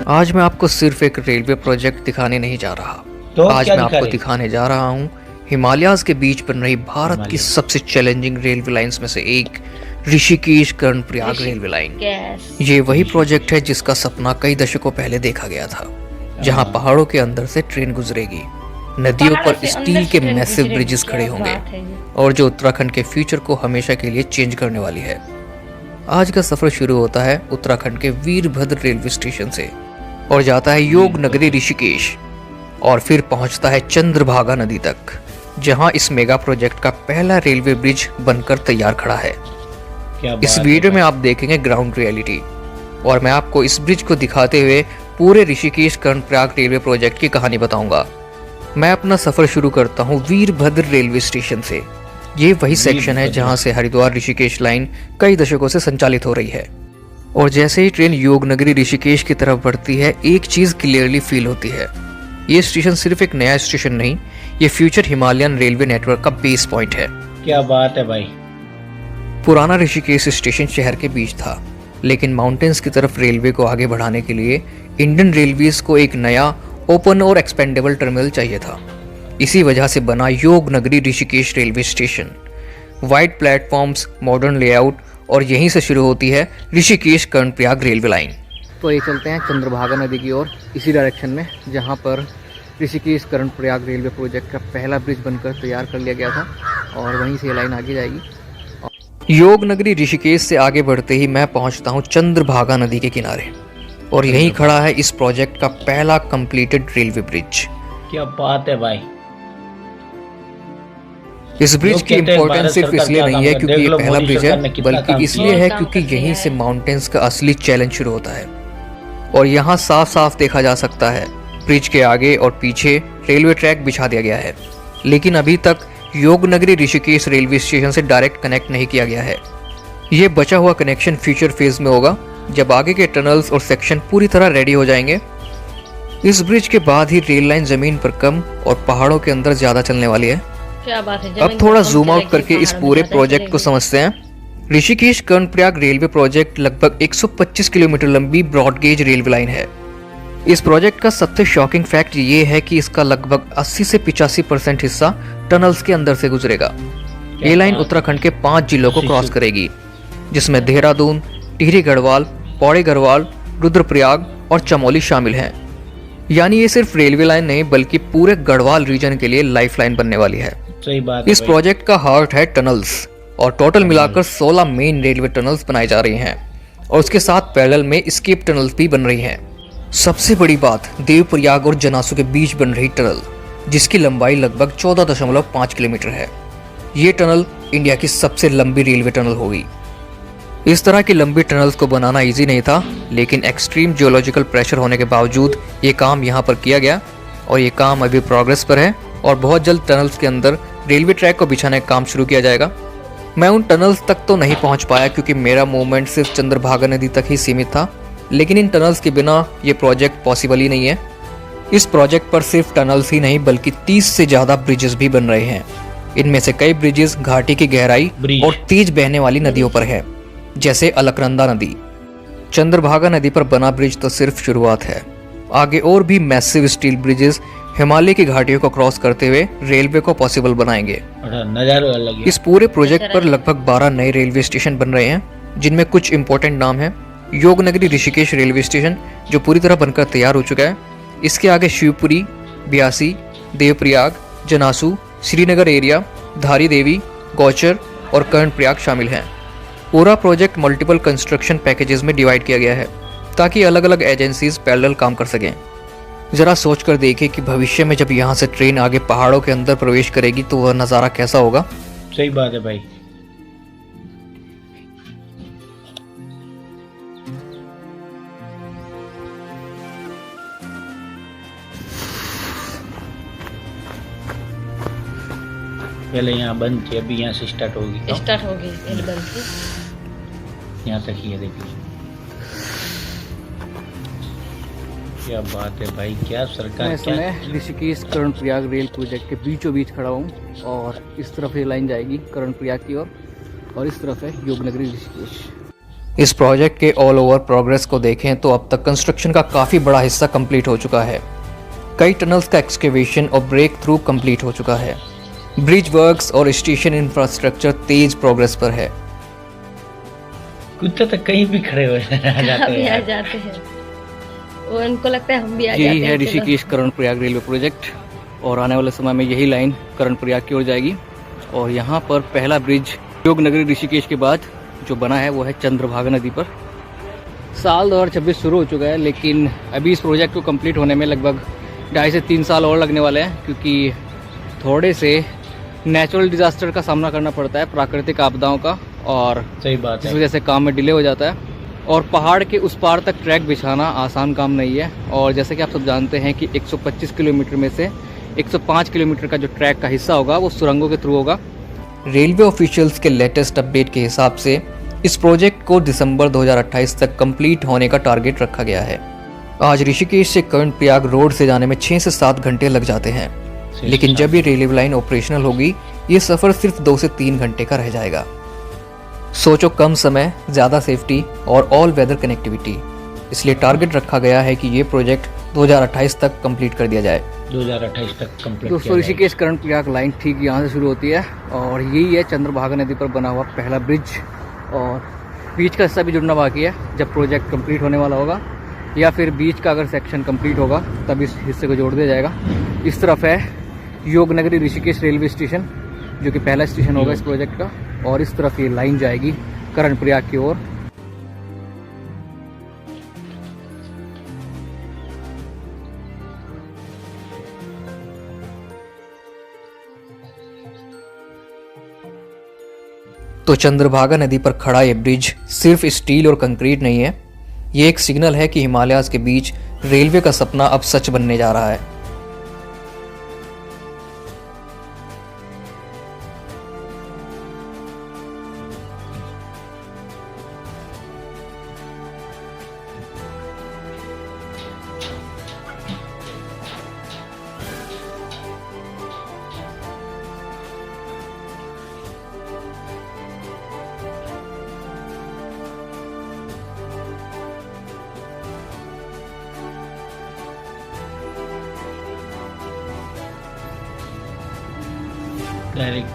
आज मैं आपको सिर्फ एक रेलवे प्रोजेक्ट दिखाने नहीं जा रहा। तो आज क्या मैं दिखा आपको रहे? दिखाने जा रहा हूँ हिमालयाज के बीच बन रही भारत की हिमालय। सबसे चैलेंजिंग रेलवे लाइंस में से एक ऋषिकेश कर्णप्रयाग रेलवे लाइन। ये वही प्रोजेक्ट है जिसका सपना कई दशकों पहले देखा गया था, जहाँ पहाड़ों के अंदर से ट्रेन गुजरेगी, नदियों पर स्टील के मैसिव ब्रिजेस खड़े होंगे और जो उत्तराखंड के फ्यूचर को हमेशा के लिए चेंज करने वाली है। आज का सफर शुरू होता है उत्तराखंड के वीरभद्र रेलवे स्टेशन से और जाता है योग नगरी ऋषिकेश और फिर पहुंचता है चंद्रभागा नदी तक, जहां इस मेगा प्रोजेक्ट का पहला रेलवे ब्रिज बनकर तैयार खड़ा है। इस वीडियो में आप देखेंगे ग्राउंड रियलिटी और मैं आपको इस ब्रिज को दिखाते हुए पूरे ऋषिकेश कर्णप्रयाग रेलवे प्रोजेक्ट की कहानी बताऊंगा। मैं अपना सफर शुरू करता हूं वीरभद्र रेलवे स्टेशन से। ये वही सेक्शन है जहां से हरिद्वार ऋषिकेश लाइन कई दशकों से संचालित हो रही है। और जैसे ही ट्रेन योगनगरी ऋषिकेश की तरफ बढ़ती है, एक चीज क्लियरली फील होती है। ये स्टेशन सिर्फ एक नया स्टेशन नहीं, ये फ्यूचर हिमालयन रेलवे नेटवर्क का बेस पॉइंट है। क्या बात है भाई। पुराना ऋषिकेश स्टेशन शहर के बीच था, लेकिन माउंटेन्स की तरफ रेलवे को आगे बढ़ाने के लिए इंडियन रेलवेज को एक नया ओपन और एक्सपेंडेबल टर्मिनल चाहिए था। इसी वजह से बना Yognagari Rishikesh railway station. Wide platforms, modern layout और यहीं से शुरू होती है ऋषिकेश कर्णप्रयाग रेलवे लाइन। तो ये चलते हैं चंद्रभागा नदी की ओर इसी डायरेक्शन में, जहाँ पर ऋषिकेश कर्णप्रयाग रेलवे प्रोजेक्ट का पहला ब्रिज बनकर तैयार कर लिया गया था और वहीं से ये लाइन आगे जाएगी। योगनगरी ऋषिकेश से आगे बढ़ते ही मैं पहुंचता हूं चंद्रभागा नदी के किनारे और यहीं खड़ा है इस प्रोजेक्ट का पहला कंप्लीटेड रेलवे ब्रिज। क्या बात है भाई। इस ब्रिज की इम्पोर्टेंस सिर्फ इसलिए नहीं है क्योंकि ये पहला ब्रिज है, बल्कि इसलिए है क्योंकि यहीं से माउंटेन्स का असली चैलेंज शुरू होता है। और यहाँ साफ साफ देखा जा सकता है ब्रिज के आगे और पीछे रेलवे ट्रैक बिछा दिया गया है, लेकिन अभी तक योगनगरी ऋषिकेश रेलवे स्टेशन से डायरेक्ट कनेक्ट नहीं किया गया है। ये बचा हुआ कनेक्शन फ्यूचर फेज में होगा, जब आगे के टनल्स और सेक्शन पूरी तरह रेडी हो जाएंगे। इस ब्रिज के बाद ही रेल लाइन जमीन पर कम और पहाड़ों के अंदर ज्यादा चलने वाली है। क्या बात है। अब थोड़ा जूम आउट करके इस पूरे प्रोजेक्ट को समझते हैं। ऋषिकेश कर्णप्रयाग रेलवे प्रोजेक्ट लगभग 125 किलोमीटर लंबी ब्रॉड गेज रेलवे लाइन है। इस प्रोजेक्ट का सबसे शॉकिंग फैक्ट ये है कि इसका लगभग 80 से 85% हिस्सा टनल्स के अंदर से गुजरेगा। ये लाइन उत्तराखंड के 5 जिलों को क्रॉस करेगी, जिसमें देहरादून, टिहरी गढ़वाल, पौड़ी गढ़वाल, रुद्रप्रयाग और चमोली शामिल हैं। यानी ये सिर्फ रेलवे लाइन नहीं बल्कि पूरे गढ़वाल रीजन के लिए लाइफलाइन बनने वाली है। सही बात। इस प्रोजेक्ट का हार्ट है टनल्स और टोटल मिलाकर 16 मेन रेलवे टनल्स बनाई जा रही हैं और उसके साथ पैरेलल में स्केप टनल्स भी बन रही हैं। सबसे बड़ी बात, देवप्रयाग और जनासू के बीच बन रही टनल, जिसकी लंबाई लगभग 14.5 किलोमीटर है। ये टनल इंडिया की सबसे लंबी रेलवे टनल होगी। इस तरह की लंबी टनल्स को बनाना इजी नहीं था, लेकिन एक्सट्रीम जियोलॉजिकल प्रेशर होने के बावजूद ये काम यहाँ पर किया गया और ये काम अभी प्रोग्रेस पर है और बहुत जल्द टनल्स के अंदर रेलवे ट्रैक को बिछाने का काम शुरू किया जाएगा। मैं उन टनल्स तक तो नहीं पहुंच पाया क्योंकि मेरा मूवमेंट सिर्फ चंद्रभागा नदी तक ही सीमित था, लेकिन इन टनल्स के बिना ये प्रोजेक्ट पॉसिबल ही नहीं है। इस प्रोजेक्ट पर सिर्फ टनल्स ही नहीं बल्कि 30 से ज्यादा ब्रिजेस भी बन रहे हैं। इनमें से कई ब्रिजेस घाटी की गहराई और तेज बहने वाली नदियों पर है, जैसे अलकनंदा नदी। चंद्रभागा नदी पर बना ब्रिज तो सिर्फ शुरुआत है, आगे और भी मैसिव स्टील ब्रिजेस हिमालय की घाटियों को क्रॉस करते हुए रेलवे को पॉसिबल बनाएंगे। नजारा अलग है। इस पूरे प्रोजेक्ट पर लगभग 12 नए रेलवे स्टेशन बन रहे हैं, जिनमें कुछ इंपॉर्टेंट नाम हैं। योगनगरी ऋषिकेश रेलवे स्टेशन जो पूरी तरह बनकर तैयार हो चुका है। इसके आगे शिवपुरी, ब्यासी, देवप्रयाग, जनासू, श्रीनगर एरिया, धारी देवी, गौचर और कर्णप्रयाग शामिल हैं। पूरा प्रोजेक्ट मल्टीपल कंस्ट्रक्शन पैकेजेस में डिवाइड किया गया है ताकि अलग अलग एजेंसीज पैरेलल काम कर सकें। जरा सोचकर देखिए कि भविष्य में जब यहाँ से ट्रेन आगे पहाड़ों के अंदर प्रवेश करेगी तो वह नज़ारा कैसा होगा। सही बात है भाई। पहले यहाँ बंद थी, अभी यहाँ से स्टार्ट होगी। एकदम से यहाँ तक ही है, देखिए। क्या बात है भाई, क्या सरकार। मैं ऋषिकेश कर्णप्रयाग रेल प्रोजेक्ट के बीचों बीच खड़ा हूँ और इस तरफ ये लाइन जाएगी कर्णप्रयाग की ओर और इस तरफ है योगनगरी ऋषिकेश। इस प्रोजेक्ट के ऑल ओवर प्रोग्रेस को देखें तो अब तक कंस्ट्रक्शन का काफ़ी बड़ा हिस्सा कंप्लीट हो चुका है। कई टनल्स का एक्सकेवेशन और ब्रेक थ्रू कंप्लीट हो चुका है। ब्रिज वर्क्स और स्टेशन इंफ्रास्ट्रक्चर तेज प्रोग्रेस पर है। कुत्ते तो कहीं भी खड़े हो जाते हम भी आ हैं। जाते हैं, वो उनको लगता है हम भी आ जाते हैं। यही है चलो। ऋषिकेश कर्णप्रयाग रेलवे प्रोजेक्ट और आने वाले समय में यही लाइन कर्णप्रयाग की ओर जाएगी। और यहाँ पर पहला ब्रिज योगनगरी ऋषिकेश के बाद जो बना है वो है चंद्रभागा नदी पर। साल 2026 शुरू हो चुका है, लेकिन अभी इस प्रोजेक्ट को कंप्लीट होने में लगभग 2.5 से 3 साल और लगने वाले हैं, क्योंकि थोड़े से नेचुरल डिजास्टर का सामना करना पड़ता है, प्राकृतिक आपदाओं का, और सही बात जिस है। वजह से काम में डिले हो जाता है। और पहाड़ के उस पार तक ट्रैक बिछाना आसान काम नहीं है। और जैसे कि आप सब जानते हैं कि 125 किलोमीटर में से 105 किलोमीटर का जो ट्रैक का हिस्सा होगा वो सुरंगों के थ्रू होगा। रेलवे ऑफिशियल्स के लेटेस्ट अपडेट के हिसाब से इस प्रोजेक्ट को दिसंबर 2028 तक कंप्लीट होने का टारगेट रखा गया है। आज ऋषिकेश से कर्णप्रयाग रोड से जाने में 6 से 7 घंटे लग जाते हैं, लेकिन जब ये रेलवे लाइन ऑपरेशनल होगी ये सफ़र सिर्फ 2 से 3 घंटे का रह जाएगा। सोचो, कम समय, ज़्यादा सेफ्टी और ऑल वेदर कनेक्टिविटी। इसलिए टारगेट रखा गया है कि ये प्रोजेक्ट 2028 तक कंप्लीट कर दिया जाए। 2028 तक कंप्लीट। दोस्तों, ऋषिकेश कर्णप्रयाग लाइन ठीक यहाँ से शुरू होती है और यही है चंद्रभागा नदी पर बना हुआ पहला ब्रिज। और बीच का हिस्सा भी जुड़ना बाकी है, जब प्रोजेक्ट कंप्लीट होने वाला होगा या फिर बीच का अगर सेक्शन कंप्लीट होगा तब इस हिस्से को जोड़ दिया जाएगा। इस तरफ है योगनगरी ऋषिकेश रेलवे स्टेशन, जो कि पहला स्टेशन होगा इस प्रोजेक्ट का, और इस तरफ ये लाइन जाएगी कर्णप्रयाग की ओर। तो चंद्रभागा नदी पर खड़ा ये ब्रिज सिर्फ स्टील और कंक्रीट नहीं है, ये एक सिग्नल है कि हिमालयाज के बीच रेलवे का सपना अब सच बनने जा रहा है। डायरेक्ट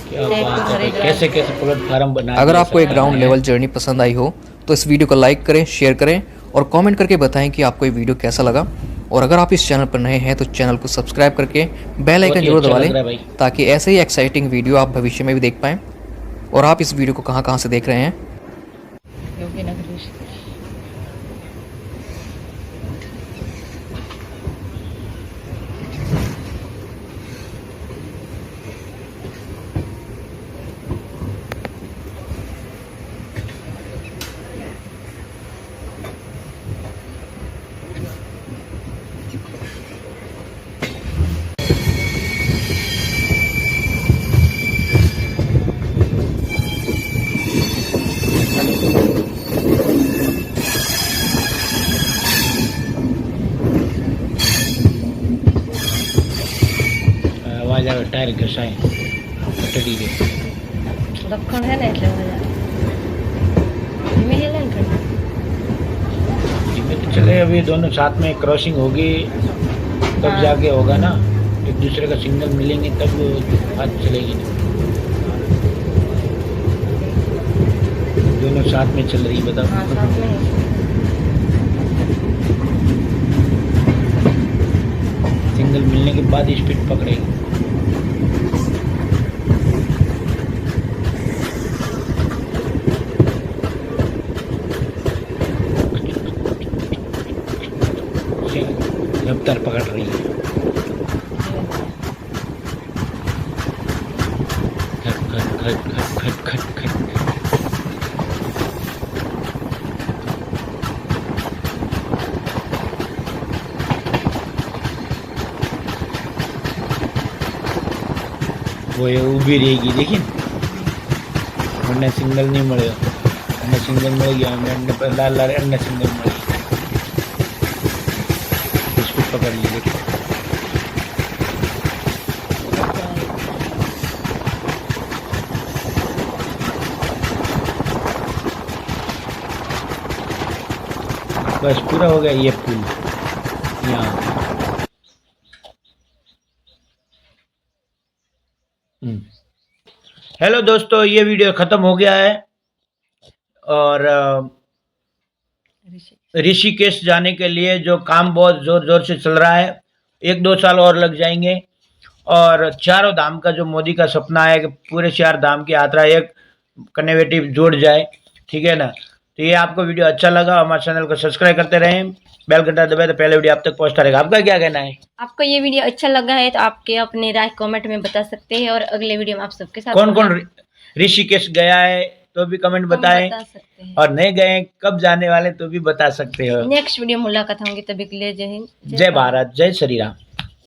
क्या बात है, कैसे कैसे प्लेटफार्म बना। अगर आपको एक ग्राउंड लेवल जर्नी पसंद आई हो तो इस वीडियो को लाइक करें, शेयर करें और कमेंट करके बताएं कि आपको ये वीडियो कैसा लगा। और अगर आप इस चैनल पर नए हैं तो चैनल को सब्सक्राइब करके बेल आइकन जरूर दबा लें, ताकि ऐसे ही एक्साइटिंग वीडियो आप भविष्य में भी देख पाएं। और आप इस वीडियो को कहां कहां से देख रहे हैं? योगीनगर ऋषिकेश। आवाज આવે ટાયર ઘસાય પટડી દે दखण है ना એટલે મજા ધીમે હેલે ને ઘણી। धीमे तो चले, अभी दोनों साथ में क्रॉसिंग होगी तब हाँ। जाके होगा ना, एक दूसरे का सिग्नल मिलेंगे तब बात चलेगी ना। दोनों साथ में चल रही, बताओ। हाँ, साथ में ही। सिग्नल मिलने के बाद स्पीड पकड़ेगी। रफ्तार पकड़ रही है। खट खट खट खट खट खट खट। वो ये ऊभी रहेगी, लेकिन वरना सिग्नल नहीं मिलेगा। अन्न सिंगल मिल गया हमें, लाल लाल अन्न सिंगल मिल गया। बिस्कुट पकड़ लिए देखो। बस पूरा हो गया ये पुल यहाँ। हेलो दोस्तों, ये वीडियो ख़त्म हो गया है और ऋषिकेश जाने के लिए जो काम बहुत ज़ोर ज़ोर से चल रहा है, 1-2 साल और लग जाएंगे। और चारों धाम का जो मोदी का सपना है कि पूरे 4 धाम की यात्रा एक कनेक्टिव जोड़ जाए, ठीक है ना। तो ये आपको वीडियो अच्छा लगा, हमारे चैनल को सब्सक्राइब करते रहें, बेल घंटा दबाए तो पहले वीडियो आप तक पहुँचता रहेगा। आपका क्या कहना है? आपको ये वीडियो अच्छा लगा है तो आपके अपने राय कमेंट में बता सकते हैं, और अगले वीडियो में आप सबके साथ कौन कौन ऋषिकेश गया है तो भी कमेंट बताएं, बता सकते हैं, और नहीं गए कब जाने वाले तो भी बता सकते हो। नेक्स्ट वीडियो मुलाकात होंगी, तभी के लिए जय हिंद, जय भारत, जय श्री राम।